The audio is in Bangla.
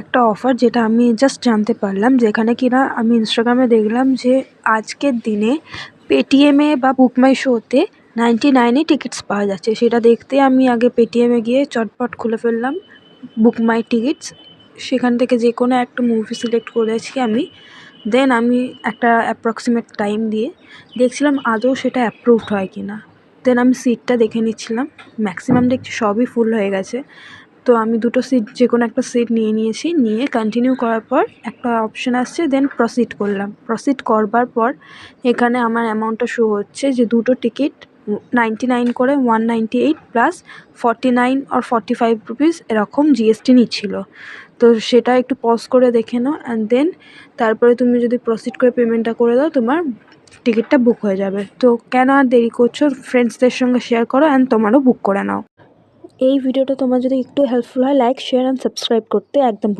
একটা অফার যেটা আমি জাস্ট জানতে পারলাম, যেখানে কিনা আমি ইনস্টাগ্রামে দেখলাম যে আজকের দিনে পেটিএমে বা বুক মাই শোতে 99-এ টিকিটস পাওয়া যাচ্ছে। সেটা দেখতে আমি আগে পেটিএমে গিয়ে চটপট খুলে ফেললাম বুক মাই টিকিটস। সেখান থেকে যে কোনো একটা মুভি সিলেক্ট করেছি আমি। দেন আমি একটা অ্যাপ্রক্সিমেট টাইম দিয়ে দেখছিলাম আদৌ সেটা অ্যাপ্রুভড হয় কি না। দেন আমি সিটটা দেখে নিচ্ছিলাম, ম্যাক্সিমাম দেখছি সবই ফুল হয়ে গেছে। তো আমি দুটো সিট, যে কোনো একটা সিট নিয়ে নিয়েছি। নিয়ে কন্টিনিউ করার পর একটা অপশান আসছে, দেন প্রসিড করলাম। প্রসিড করবার পর এখানে আমার অ্যামাউন্টটা শো হচ্ছে যে দুটো টিকিট 99 করে 198 প্লাস 49 or 45 রুপিস এরকম জিএসটি নিচ্ছিল। তো সেটা একটু পজ করে দেখে নাও, অ্যান্ড দেন তারপরে তুমি যদি প্রসিড করে পেমেন্টটা করে দাও, তোমার টিকিটটা বুক হয়ে যাবে। তো কেন আর দেরি করছো, ফ্রেন্ডসদের সঙ্গে শেয়ার করো অ্যান্ড তোমারও বুক করে নাও। এই ভিডিওটা তোমার যদি একটু হেল্পফুল হয়, লাইক, শেয়ার অ্যান্ড সাবস্ক্রাইব করতে একদম